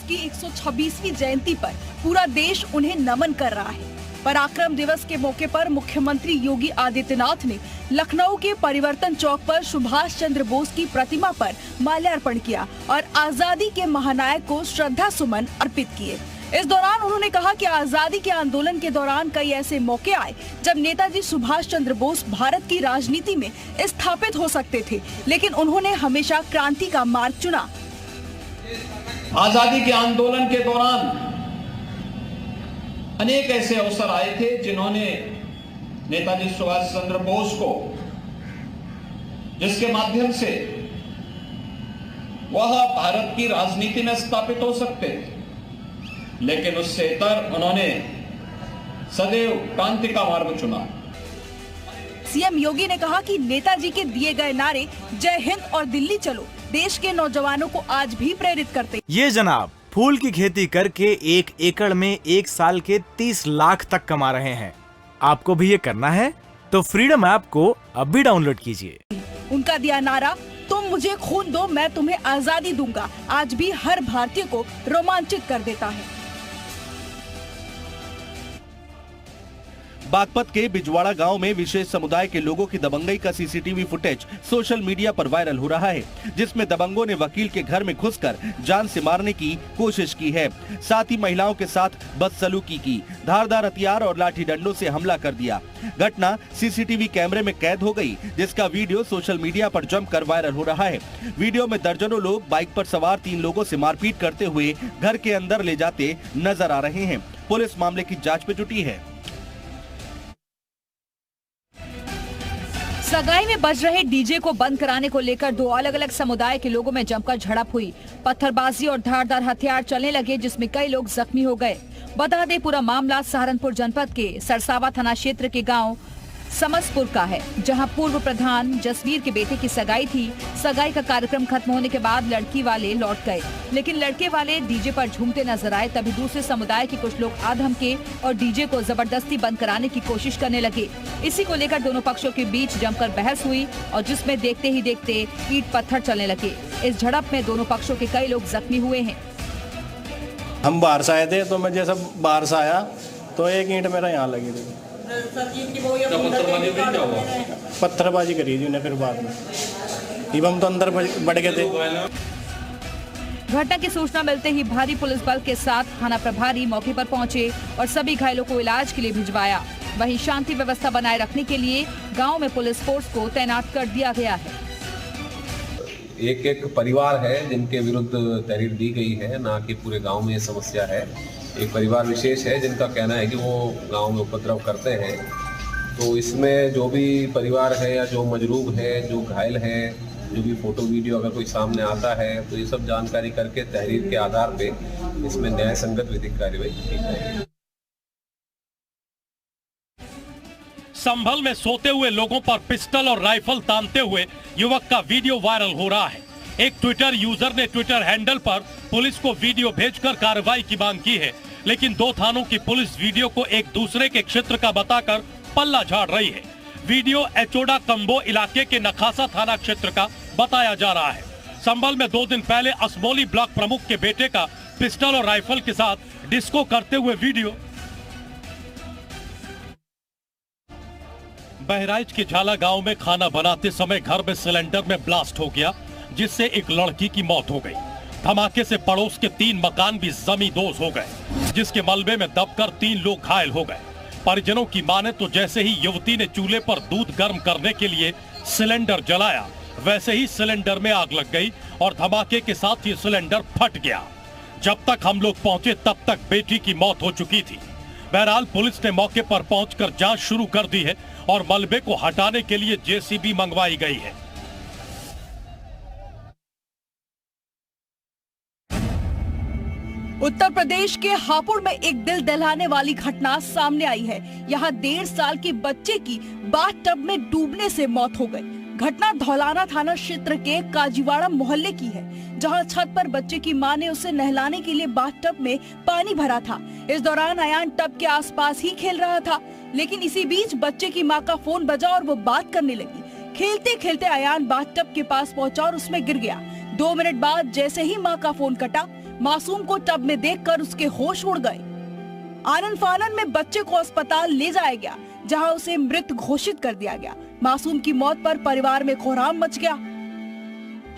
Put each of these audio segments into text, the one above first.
की 126वीं जयंती पर पूरा देश उन्हें नमन कर रहा है। पराक्रम दिवस के मौके पर मुख्यमंत्री योगी आदित्यनाथ ने लखनऊ के परिवर्तन चौक पर सुभाष चंद्र बोस की प्रतिमा पर माल्यार्पण किया और आजादी के महानायक को श्रद्धा सुमन अर्पित किए। इस दौरान उन्होंने कहा कि आजादी के आंदोलन के दौरान कई ऐसे मौके आए जब नेताजी सुभाष चंद्र बोस भारत की राजनीति में स्थापित हो सकते थे, लेकिन उन्होंने हमेशा क्रांति का मार्ग चुना। आजादी के आंदोलन के दौरान अनेक ऐसे अवसर आए थे जिन्होंने नेताजी सुभाष चंद्र बोस को, जिसके माध्यम से वह भारत की राजनीति में स्थापित हो सकते थे, लेकिन उससे इतर उन्होंने सदैव क्रांति का मार्ग चुना। सीएम योगी ने कहा कि नेताजी के दिए गए नारे जय हिंद और दिल्ली चलो देश के नौजवानों को आज भी प्रेरित करते। ये जनाब फूल की खेती करके 1 एकड़ में 1 साल के 30 लाख तक कमा रहे हैं। आपको भी ये करना है तो फ्रीडम ऐप को अब भी डाउनलोड कीजिए। उनका दिया नारा तुम मुझे खून दो मैं तुम्हें आजादी दूंगा आज भी हर भारतीय को रोमांचित कर देता है। बागपत के बिजवाड़ा गांव में विशेष समुदाय के लोगों की दबंगई का सीसीटीवी फुटेज सोशल मीडिया पर वायरल हो रहा है, जिसमें दबंगों ने वकील के घर में घुसकर जान से मारने की कोशिश की है। साथ ही महिलाओं के साथ बदसलूकी की, धारदार हथियार और लाठी डंडों से हमला कर दिया। घटना सीसीटीवी कैमरे में कैद हो गई, जिसका वीडियो सोशल मीडिया पर जमकर वायरल हो रहा है। वीडियो में दर्जनों लोग बाइक पर सवार 3 लोगों से मारपीट करते हुए घर के अंदर ले जाते नजर आ रहे हैं। पुलिस मामले की जाँच में जुटी है। सगाई में बज रहे डीजे को बंद कराने को लेकर 2 अलग अलग समुदाय के लोगों में जमकर झड़प हुई। पत्थरबाजी और धारदार हथियार चलने लगे, जिसमें कई लोग जख्मी हो गए। बता दें पूरा मामला सहारनपुर जनपद के सरसावा थाना क्षेत्र के गांव समसपुर का है, जहां पूर्व प्रधान जसवीर के बेटे की सगाई थी। सगाई का कार्यक्रम खत्म होने के बाद लड़की वाले लौट गए, लेकिन लड़के वाले डीजे पर झूमते नजर आए। तभी दूसरे समुदाय के कुछ लोग आधम के और डीजे को जबरदस्ती बंद कराने की कोशिश करने लगे। इसी को लेकर दोनों पक्षों के बीच जमकर बहस हुई और जिसमें देखते ही देखते ईंट पत्थर चलने लगे। इस झड़प में दोनों पक्षों के कई लोग जख्मी हुए हैं। हम बाहर से आए थे, तो मैं जैसा बाहर से आया तो एक ईंट मेरा यहाँ लगी थी। पत्थरबाजी करी थी उन्हें, फिर बाद में हम तो अंदर बढ़ गए थे। घटना की सूचना मिलते ही भारी पुलिस बल के साथ थाना प्रभारी मौके पर पहुंचे और सभी घायलों को इलाज के लिए भिजवाया। वहीं शांति व्यवस्था बनाए रखने के लिए गांव में पुलिस फोर्स को तैनात कर दिया गया है। एक परिवार है जिनके विरुद्ध तहरीर दी गई है, ना कि पूरे गांव में ये समस्या है। एक परिवार विशेष है जिनका कहना है कि वो गांव में उपद्रव करते हैं। तो इसमें जो भी परिवार है या जो मजरूब है, जो घायल है, जो भी फोटो वीडियो अगर कोई सामने आता है तो ये सब जानकारी करके तहरीर के आधार पे इसमें न्याय संगत विधिक कार्रवाई की जाएगी। संभल में सोते हुए लोगों पर पिस्टल और राइफल तानते हुए युवक का वीडियो वायरल हो रहा है। एक ट्विटर यूजर ने ट्विटर हैंडल पर पुलिस को वीडियो भेजकर कार्रवाई की मांग की है, लेकिन 2 थानों की पुलिस वीडियो को एक दूसरे के क्षेत्र का बताकर पल्ला झाड़ रही है। वीडियो एचोडा कंबो इलाके के नखासा थाना क्षेत्र का बताया जा रहा है। संभल में 2 दिन पहले असमोली ब्लॉक प्रमुख के बेटे का पिस्टल और राइफल के साथ डिस्को करते हुए वीडियो। बहराइच के झाला गांव में खाना बनाते समय घर में सिलेंडर में ब्लास्ट हो गया, जिससे एक लड़की की मौत हो गई। धमाके से पड़ोस के 3 मकान भी जमींदोज हो गए, जिसके मलबे में दबकर 3 लोग घायल हो गए। परिजनों की माने तो जैसे ही युवती ने चूल्हे पर दूध गर्म करने के लिए सिलेंडर जलाया, वैसे ही सिलेंडर में आग लग गई और धमाके के साथ ये सिलेंडर फट गया। जब तक हम लोग पहुंचे तब तक बेटी की मौत हो चुकी थी। बहरहाल पुलिस ने मौके पर पहुंचकर जांच शुरू कर दी है और मलबे को हटाने के लिए जेसीबी मंगवाई गई है। उत्तर प्रदेश के हापुड़ में एक दिल दहलाने वाली घटना सामने आई है। यहाँ 1.5 साल के बच्चे की बाथटब में डूबने से मौत हो गई। घटना धौलाना थाना क्षेत्र के काजीवाड़ा मोहल्ले की है, जहां छत पर बच्चे की मां ने उसे नहलाने के लिए बाथटब में पानी भरा था। इस दौरान अयान टब के आसपास ही खेल रहा था, लेकिन इसी बीच बच्चे की मां का फोन बजा और वो बात करने लगी। खेलते खेलते अयान बाथटब के पास पहुंचा और उसमें गिर गया। 2 मिनट बाद जैसे ही मां का फोन कटा, मासूम को टब में देखकर उसके होश उड़ गए। आनन फानन में बच्चे को अस्पताल ले जाया गया, जहां उसे मृत घोषित कर दिया गया। मासूम की मौत पर परिवार में कोहराम मच गया।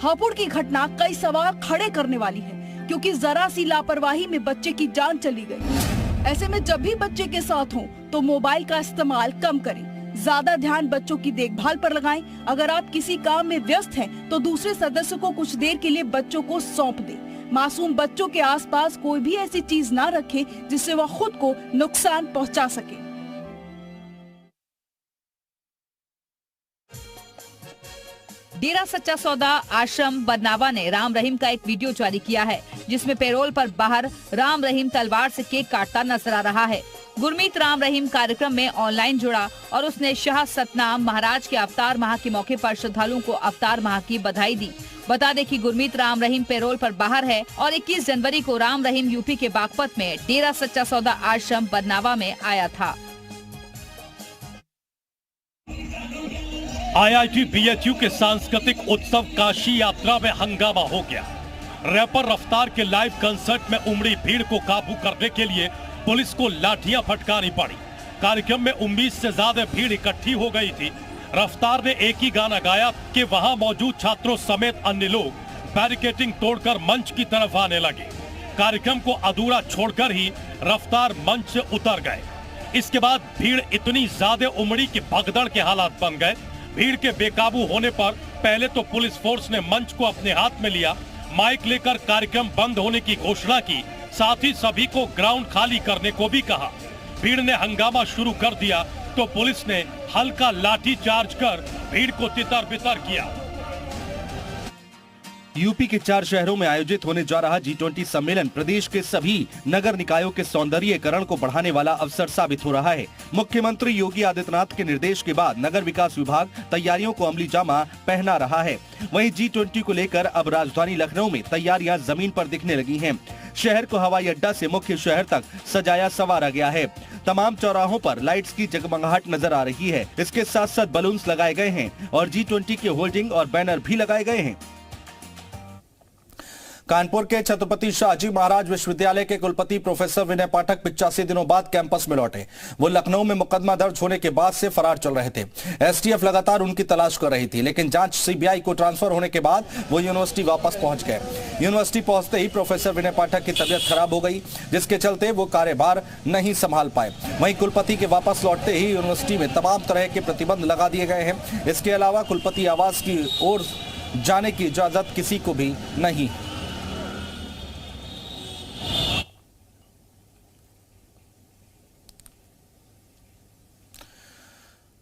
हापुड़ की घटना कई सवाल खड़े करने वाली है, क्योंकि जरा सी लापरवाही में बच्चे की जान चली गई। ऐसे में जब भी बच्चे के साथ हो तो मोबाइल का इस्तेमाल कम करें। ज्यादा ध्यान बच्चों की देखभाल पर लगाएं। अगर आप किसी काम में व्यस्त हैं, तो दूसरे सदस्य को कुछ देर के लिए बच्चों को सौंप दें। मासूम बच्चों के आसपास कोई भी ऐसी चीज ना रखें जिससे वह खुद को नुकसान पहुंचा सके। डेरा सच्चा सौदा आश्रम बरनावा ने राम रहीम का एक वीडियो जारी किया है, जिसमें पैरोल पर बाहर राम रहीम तलवार से केक काटता नजर आ रहा है। गुरमीत राम रहीम कार्यक्रम में ऑनलाइन जुड़ा और उसने शाह सतनाम महाराज के अवतार माह के मौके पर श्रद्धालुओं को अवतार माह की बधाई दी। बता दें कि गुरमीत राम रहीम पैरोल पर बाहर है और 21 जनवरी को राम रहीम यूपी के बागपत में डेरा सच्चा सौदा आश्रम बरनावा में आया था। IIT BHU के सांस्कृतिक उत्सव काशी यात्रा में हंगामा हो गया। रैपर रफ्तार के लाइव कंसर्ट में उमड़ी भीड़ को काबू करने के लिए पुलिस को लाठियां फटकारनी पड़ी। कार्यक्रम में 19 से ज्यादा भीड़ इकट्ठी हो गई थी। रफ्तार ने एक ही गाना गाया कि वहां मौजूद छात्रों समेत अन्य लोग बैरिकेडिंग तोड़कर मंच की तरफ आने लगे। कार्यक्रम को अधूरा छोड़कर ही रफ्तार मंच से उतर गए। इसके बाद भीड़ इतनी ज्यादा उमड़ी कि भगदड़ के हालात बन गए। भीड़ के बेकाबू होने पर पहले तो पुलिस फोर्स ने मंच को अपने हाथ में लिया, माइक लेकर कार्यक्रम बंद होने की घोषणा की, साथ ही सभी को ग्राउंड खाली करने को भी कहा। भीड़ ने हंगामा शुरू कर दिया तो पुलिस ने हल्का लाठी चार्ज कर भीड़ को तितर-बितर किया। यूपी के 4 शहरों में आयोजित होने जा रहा G20 सम्मेलन प्रदेश के सभी नगर निकायों के सौंदर्यीकरण को बढ़ाने वाला अवसर साबित हो रहा है। मुख्यमंत्री योगी आदित्यनाथ के निर्देश के बाद नगर विकास विभाग तैयारियों को अमली जामा पहना रहा है। वहीं G20 को लेकर अब राजधानी लखनऊ में तैयारियां जमीन पर दिखने लगी हैं। शहर को हवाई अड्डा से मुख्य शहर तक सजाया संवारा गया है। तमाम चौराहों पर लाइट्स की जगमगाहट नजर आ रही है। इसके साथ साथ बलून्स लगाए गए हैं और G20 के होल्डिंग और बैनर भी लगाए गए हैं। कानपुर के छत्रपति शाहजी महाराज विश्वविद्यालय के कुलपति प्रोफेसर विनय पाठक 85 दिनों बाद कैंपस में लौटे। वो लखनऊ में मुकदमा दर्ज होने के बाद से फरार चल रहे थे। एसटीएफ लगातार उनकी तलाश कर रही थी, लेकिन जांच सीबीआई को ट्रांसफर होने के बाद वो यूनिवर्सिटी वापस पहुंच गए। यूनिवर्सिटी पहुंचते ही प्रोफेसर विनय पाठक की तबियत खराब हो गई, जिसके चलते वो कार्यभार नहीं संभाल पाए। वहीं कुलपति के वापस लौटते ही यूनिवर्सिटी में तमाम तरह के प्रतिबंध लगा दिए गए हैं। इसके अलावा कुलपति आवास की ओर जाने की इजाजत किसी को भी नहीं।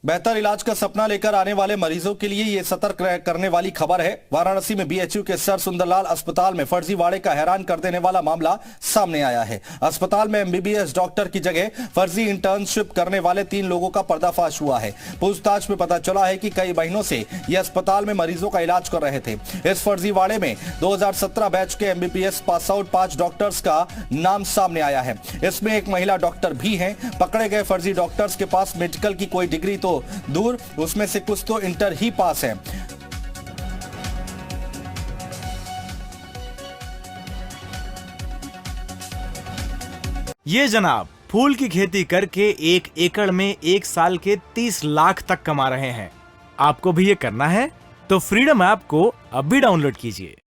बेहतर इलाज का सपना लेकर आने वाले मरीजों के लिए ये सतर्क करने वाली खबर है। वाराणसी में बीएचयू के सर सुंदरलाल अस्पताल में फर्जीवाड़े का हैरान कर देने वाला मामला सामने आया है। अस्पताल में एमबीबीएस डॉक्टर की जगह फर्जी इंटर्नशिप करने वाले 3 लोगों का पर्दाफाश हुआ है। पूछताछ में पता चला है कि कई महीनों से ये अस्पताल में मरीजों का इलाज कर रहे थे। इस फर्जीवाड़े में 2017 बैच के एमबीबीएस पास आउट 5 डॉक्टर्स का नाम सामने आया है। इसमें एक महिला डॉक्टर भी है। पकड़े गए फर्जी डॉक्टर्स के पास मेडिकल की कोई डिग्री तो दूर, उसमें से कुछ तो इंटर ही पास है। ये जनाब फूल की खेती करके 1 एकड़ में 1 साल के 30 लाख तक कमा रहे हैं। आपको भी ये करना है तो फ्रीडम ऐप को अभी डाउनलोड कीजिए।